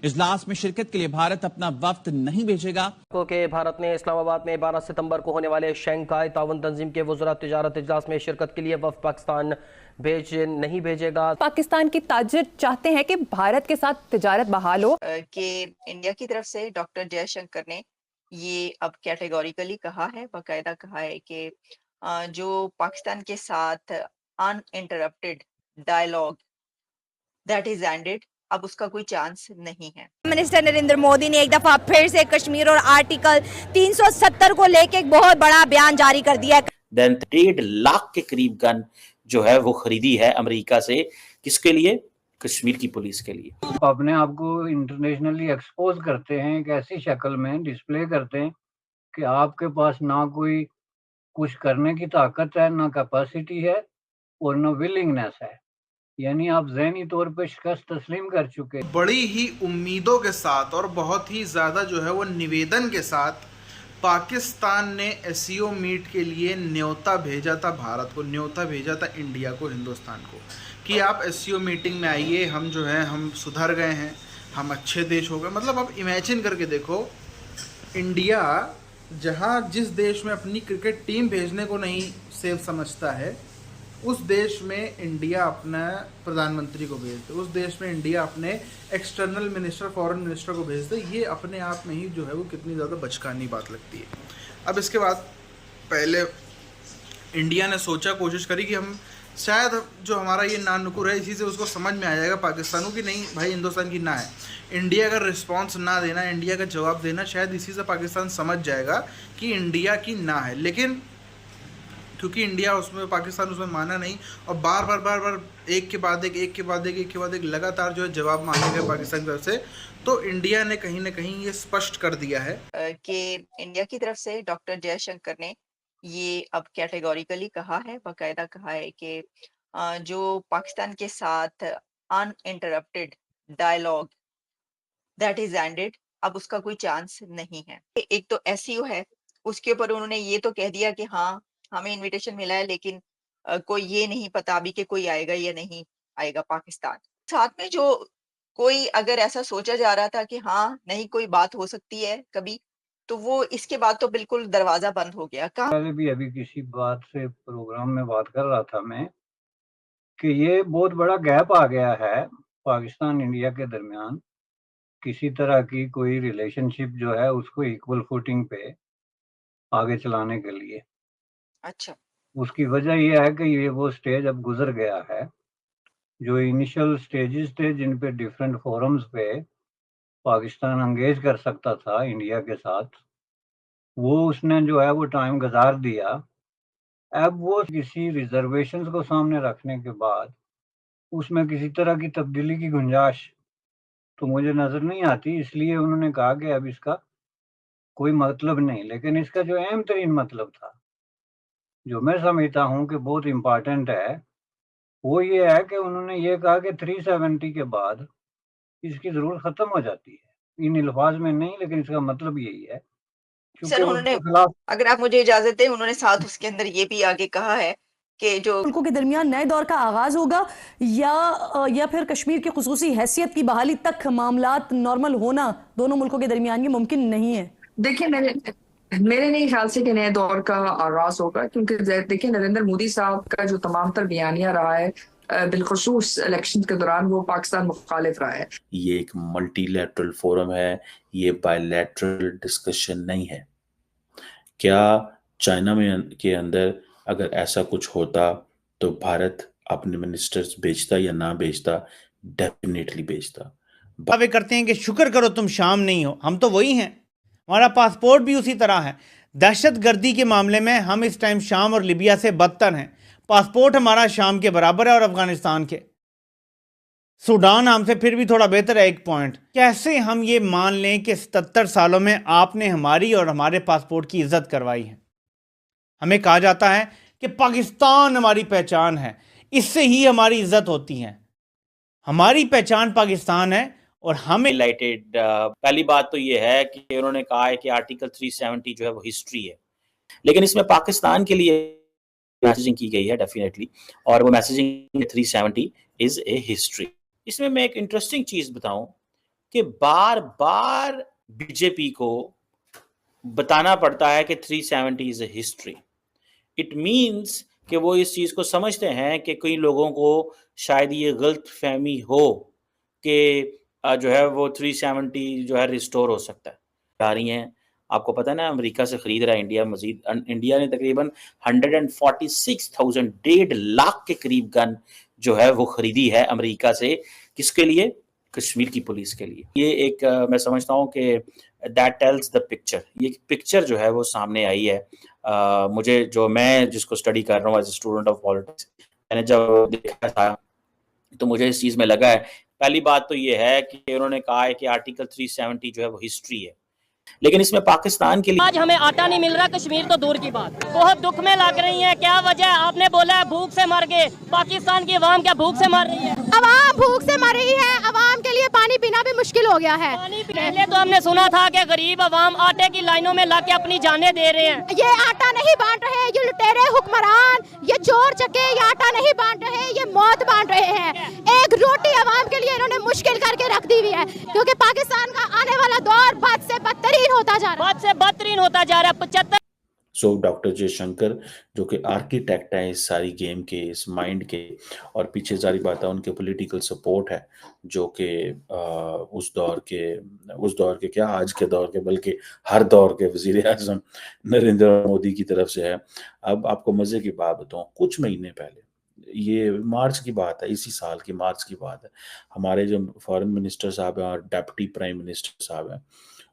इजलास में शिरकत के लिए भारत अपना वफ्द नहीं भेजेगा। कि भारत ने इस्लामाबाद में 12 सितंबर को होने वाले शंघाई ताउन तंजीम के वज़रा तिजारत इजलास में शिरकत के लिए वफ्द पाकिस्तान नहीं भेजेगा। पाकिस्तान की ताजिर चाहते हैं कि भारत के साथ तिजारत बहाल हो। कि इंडिया की तरफ से डॉक्टर जयशंकर ने ये अब कैटेगोरिकली कहा है, बाकायदा कहा है कि जो पाकिस्तान के साथ uninterrupted dialogue that is ended, अब उसका कोई चांस नहीं है। मिनिस्टर नरेंद्र मोदी ने एक दफा फिर से कश्मीर और आर्टिकल 370 को लेके एक बहुत बड़ा बयान जारी कर दिया है। 1.5 लाख के करीब गन जो है वो खरीदी है अमेरिका से। किसके लिए? कश्मीर की पुलिस के लिए। अपने आप को इंटरनेशनली एक्सपोज करते हैं, एक ऐसी शक्ल में डिस्प्ले करते हैं कि आपके पास ना कोई कुछ करने की ताकत है, ना कैपेसिटी है और ना विलिंगनेस है, यानी आप ज़हनी तौर पे शिकस्त तस्लीम कर चुके। बड़ी ही उम्मीदों के साथ और बहुत ही ज़्यादा जो है वो निवेदन के साथ पाकिस्तान ने एससीओ मीट के लिए न्योता भेजा था भारत को, न्योता भेजा था इंडिया को, हिंदुस्तान को, कि आप एससीओ मीटिंग में आइए, हम जो है हम सुधर गए हैं, हम अच्छे देश हो गए। मतलब आप इमेजिन करके देखो, इंडिया जहां जिस देश में अपनी क्रिकेट टीम भेजने को नहीं सेफ समझता है, उस देश में इंडिया अपना प्रधानमंत्री को भेजते, उस देश में इंडिया अपने एक्सटर्नल मिनिस्टर, फॉरेन मिनिस्टर को भेजते। ये अपने आप में ही जो है वो कितनी ज़्यादा बचकानी बात लगती है। अब इसके बाद पहले इंडिया ने सोचा, कोशिश करी कि हम शायद जो हमारा ये ना नुकुर है, इसी से उसको समझ में आ जाएगा पाकिस्तान को कि नहीं भाई हिंदुस्तान की ना है। इंडिया का रिस्पांस ना देना, इंडिया का जवाब देना, शायद इसी से पाकिस्तान समझ जाएगा कि इंडिया की ना है। लेकिन क्योंकि इंडिया उसमें, पाकिस्तान उसमें माना नहीं और बार बार एक के बाद एक लगातार जो है जवाब मांगे गए पाकिस्तान की तरफ से, तो इंडिया ने कहीं ना कहीं ये स्पष्ट कर दिया है कि इंडिया की तरफ से डॉक्टर जयशंकर ने ये अब कैटेगोरिकली कहा है, बाकायदा कहा है कि जो पाकिस्तान के साथ uninterrupted dialogue that is ended, अब उसका कोई चांस नहीं है। एक तो एससीओ है, उसके ऊपर उन्होंने ये तो कह दिया कि हाँ हमें इनविटेशन मिला है, लेकिन कोई ये नहीं पता अभी कि कोई आएगा या नहीं आएगा पाकिस्तान। साथ में जो कोई अगर ऐसा सोचा जा रहा था कि हाँ नहीं कोई बात हो सकती है कभी, तो वो इसके बाद तो बिल्कुल दरवाजा बंद हो गया। पहले भी अभी किसी बात से प्रोग्राम में बात कर रहा था मैं कि ये बहुत बड़ा गैप आ गया है पाकिस्तान इंडिया के दरमियान, किसी तरह की कोई रिलेशनशिप जो है उसको इक्वल फुटिंग पे आगे चलाने के लिए। अच्छा, उसकी वजह ये है कि ये वो स्टेज अब गुजर गया है। जो इनिशियल स्टेजेस थे जिन पे डिफरेंट फोरम्स पे पाकिस्तान एंगेज कर सकता था इंडिया के साथ, वो उसने जो है वो टाइम गुजार दिया। अब वो किसी रिजर्वेशंस को सामने रखने के बाद उसमें किसी तरह की तब्दीली की गुंजाइश तो मुझे नज़र नहीं आती, इसलिए उन्होंने कहा कि अब इसका कोई मतलब नहीं। लेकिन इसका जो अहम तरीन मतलब था, जो मैं समझता हूँ कि बहुत इम्पोर्टेंट है, वो ये है कि उन्होंने ये कहा कि 370 के बाद इसकी ज़रूरत ख़त्म हो जाती है। इन अल्फाज में नहीं, लेकिन इसका मतलब यही है। सर उन्होंने, अगर आप मुझे इजाजत दें, उन्होंने साथ उसके अंदर ये भी आगे कहा है कि जो मुल्कों के दरमियान नए दौर का आगाज होगा या फिर कश्मीर की खुसूसी हैसियत की बहाली तक मामलात नॉर्मल होना दोनों मुल्कों के दरमियान ये मुमकिन नहीं है। देखिए मेरे नहीं ख्याल से कि नए दौर का आगाज होगा, क्योंकि देखिए नरेंद्र मोदी साहब का जो तमाम तर बयानिया रहा है बिलखुसूस इलेक्शन के दौरान, वो पाकिस्तान मुखालिफ रहा है। ये एक मल्टीलैटरल फोरम है, ये बायलैटरल डिस्कशन नहीं है। क्या चाइना में के अंदर अगर ऐसा कुछ होता तो भारत अपने मिनिस्टर्स भेजता या ना भेजता? डेफिनेटली भेजता। दावे करते हैं कि शुक्र करो तुम शाम नहीं हो, हम तो वही हैं, हमारा पासपोर्ट भी उसी तरह है। दहशतगर्दी के मामले में हम इस टाइम शाम और लिबिया से बदतर हैं। पासपोर्ट हमारा शाम के बराबर है और अफगानिस्तान के। सूडान हमसे फिर भी थोड़ा बेहतर है एक पॉइंट। कैसे हम ये मान लें कि 77 सालों में आपने हमारी और हमारे पासपोर्ट की इज्जत करवाई है? हमें कहा जाता है कि पाकिस्तान हमारी पहचान है, इससे ही हमारी इज्जत होती है। हमारी पहचान पाकिस्तान है और हमें हाईलाइटेड। पहली बात तो ये है कि उन्होंने कहा है कि आर्टिकल 370 जो है वो हिस्ट्री है, लेकिन इसमें पाकिस्तान के लिए मैसेजिंग की गई है डेफिनेटली, और वो मैसेजिंग 370 इज ए हिस्ट्री। इसमें मैं एक इंटरेस्टिंग चीज बताऊं कि बार बार बीजेपी को बताना पड़ता है कि 370 is a history. It means कि वो इस चीज़ को समझते हैं कि कई लोगों को शायद ये गलत फहमी हो कि जो है वो 370 जो है रिस्टोर हो सकता है। आ रही हैं, आपको पता है ना, अमेरिका से खरीद रहा है इंडिया मजीद। इंडिया ने तकरीबन 146,000 1.5 लाख के करीब गन जो है वो खरीदी है अमेरिका से। किसके लिए? कश्मीर की पुलिस के लिए। ये एक मैं समझता हूँ कि दैट टेल्स द पिक्चर। ये पिक्चर जो है वो सामने आई है। मुझे जो मैं जिसको स्टडी कर रहा हूँ as a student of politics, मैंने जब देखा था तो मुझे इस चीज़ में लगा है। पहली बात तो ये है कि उन्होंने कहा है कि आर्टिकल 370 जो है वो हिस्ट्री है, लेकिन इसमें पाकिस्तान के लिए आज हमें आटा नहीं मिल रहा, कश्मीर तो दूर की बात, बहुत दुख में लग रही है। क्या वजह है? आपने बोला है भूख से मर गए। पाकिस्तान की अवाम क्या भूख से मर रही है? अवाम भूख से मर रही है। अवाम के लिए पानी पीना भी मुश्किल हो गया है। पहले तो हमने सुना था कि गरीब अवाम आटे की लाइनों में लग के अपनी जानें दे रहे हैं। ये आटा नहीं बांट रहे, ये लुटेरे हुक्मरान, ये चोर चके, ये आटा नहीं बांट रहे, ये मौत बांट रहे हैं। एक रोटी अवाम के लिए इन्होंने मुश्किल करके रख दी हुई है, क्योंकि पाकिस्तान का आने वाला दौर बद से बदतरीन होता जा रहा है। बद से बदतरीन होता जा रहा है। 75 सो डॉक्टर जयशंकर जो कि आर्किटेक्ट है इस सारी गेम के, इस माइंड के, और पीछे सारी बात है उनके पॉलिटिकल सपोर्ट है जो कि उस दौर के क्या आज के दौर के बल्कि हर दौर के वजीर आज़म नरेंद्र मोदी की तरफ से है। अब आपको मज़े की बात बताऊं, कुछ महीने पहले, ये मार्च की बात है, इसी साल की मार्च की बात है, हमारे जो फॉरेन मिनिस्टर साहब हैं और डिप्टी प्राइम मिनिस्टर साहब हैं,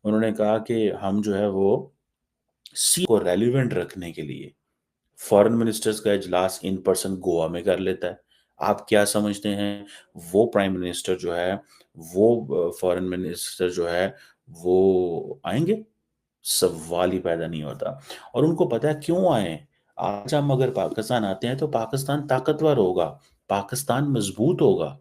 उन्होंने कहा कि हम जो है वो सी को रेलिवेंट रखने के लिए फॉरेन मिनिस्टर्स का इजलास इन पर्सन गोवा में कर लेता है। आप क्या समझते हैं वो प्राइम मिनिस्टर जो है, वो फॉरेन मिनिस्टर जो है वो आएंगे? सवाल ही पैदा नहीं होता। और उनको पता है क्यों आए। आज हम अगर पाकिस्तान आते हैं तो पाकिस्तान ताकतवर होगा, पाकिस्तान मजबूत होगा।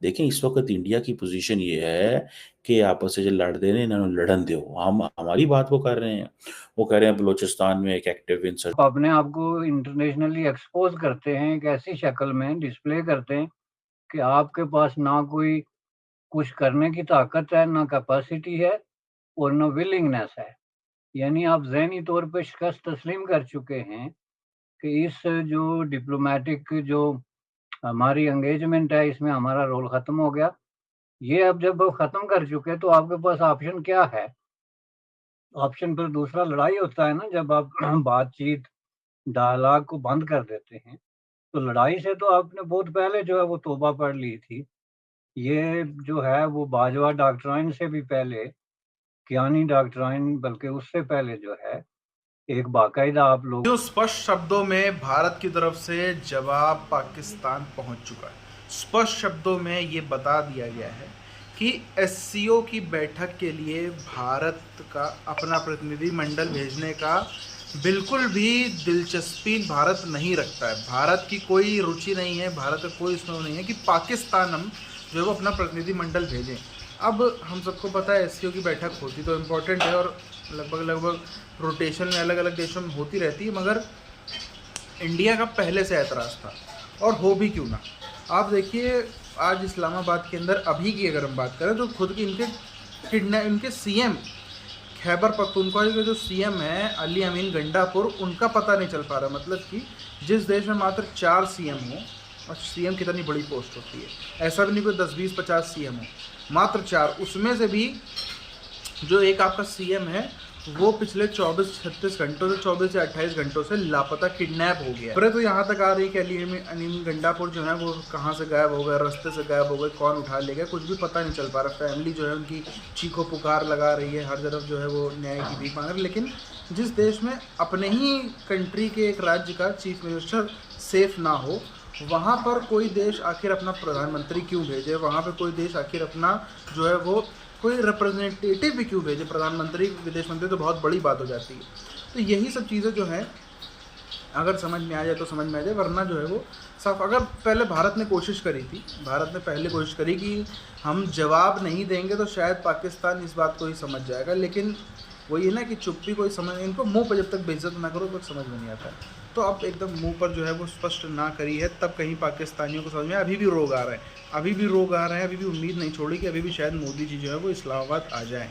देखें इस वक्त इंडिया की पोजीशन ये है कि आपस से जो लड़ दे रहे हैं इन्होंने लड़न दो, हम हमारी बात वो कर रहे हैं। वो कह रहे हैं बलूचिस्तान में एक एक्टिव इंसर्ट, अपने आप को इंटरनेशनली एक्सपोज करते हैं, एक ऐसी शक्ल में डिस्प्ले करते हैं कि आपके पास ना कोई कुछ करने की ताकत है, ना कैपेसिटी है और ना विलिंगनेस है। यानी आप ज़हनी तौर पे शिकस्त तस्लीम कर चुके हैं कि इस जो डिप्लोमेटिक जो हमारी एंगेजमेंट है इसमें हमारा रोल ख़त्म हो गया। ये अब जब ख़त्म कर चुके तो आपके पास ऑप्शन क्या है? ऑप्शन फिर दूसरा लड़ाई होता है ना, जब आप बातचीत डायलॉग को बंद कर देते हैं तो लड़ाई से तो आपने बहुत पहले जो है वो तौबा पढ़ ली थी। ये जो है वो बाजवा डॉक्ट्राइन से भी पहले, कियानी डॉक्ट्राइन बल्कि उससे पहले जो है एक बाकायदा आप लोग जो स्पष्ट शब्दों में भारत की तरफ से जवाब पाकिस्तान पहुंच चुका है। स्पष्ट शब्दों में ये बता दिया गया है कि एससीओ की बैठक के लिए भारत का अपना प्रतिनिधि मंडल भेजने का बिल्कुल भी दिलचस्पी भारत नहीं रखता है। भारत की कोई रुचि नहीं है, भारत का कोई इसमें नहीं है कि पाकिस्तान हम जो है वो अपना प्रतिनिधि मंडल भेजें। अब हम सबको पता है एससीओ की बैठक होती तो इम्पोर्टेंट है और लगभग रोटेशन में अलग अलग देशों में होती रहती है, मगर इंडिया का पहले से ऐतराज़ था और हो भी क्यों ना। आप देखिए आज इस्लामाबाद के अंदर अभी की अगर हम बात करें तो खुद की इनके सीएम खैबर पख्तूनख्वा के जो सीएम है अली अमीन गंडापुर, उनका पता नहीं चल पा रहा। मतलब कि जिस देश में मात्र 4 सीएम हो, और सीएम कितनी बड़ी पोस्ट होती है, ऐसा भी नहीं कोई 10, 20, 50 सीएम हो, मात्र 4, उसमें से भी जो एक आपका सीएम है वो पिछले 24-36 घंटों से 24 से 28 घंटों से लापता, किडनैप हो गया। फिर तो यहाँ तक आ रही कि अली अमीन गंडापुर जो है वो कहाँ से गायब हो गए, रास्ते से गायब हो गए, कौन उठा ले गया, कुछ भी पता नहीं चल पा रहा। फैमिली जो है उनकी चीखो पुकार लगा रही है, हर तरफ जो है वो न्याय की भीख मांग रही है। लेकिन जिस देश में अपने ही कंट्री के एक राज्य का चीफ मिनिस्टर सेफ ना हो, वहाँ पर कोई देश आखिर अपना प्रधानमंत्री क्यों भेजे? वहाँ पर कोई देश आखिर अपना जो है वो कोई रिप्रेजेंटेटिव भी क्यों भेजे? प्रधानमंत्री, विदेश मंत्री तो बहुत बड़ी बात हो जाती है। तो यही सब चीज़ें जो हैं अगर समझ में आ जाए तो समझ में आ जाए, वरना जो है वो साफ। अगर पहले भारत ने कोशिश करी थी, भारत ने पहले कोशिश करी कि हम जवाब नहीं देंगे तो शायद पाकिस्तान इस बात को ही समझ जाएगा, लेकिन वही है ना कि चुप्पी कोई समझ, इनको मुँह पर जब तक बेइज्जत ना करो तो समझ में नहीं आता है। तो अब एकदम मुंह पर जो है वो स्पष्ट ना करी है, तब कहीं पाकिस्तानियों को समझ में अभी भी रोग आ रहा है, अभी भी रोग आ रहा है, अभी भी उम्मीद नहीं छोड़ी कि अभी भी शायद मोदी जी जो है वो इस्लामाबाद आ जाएं।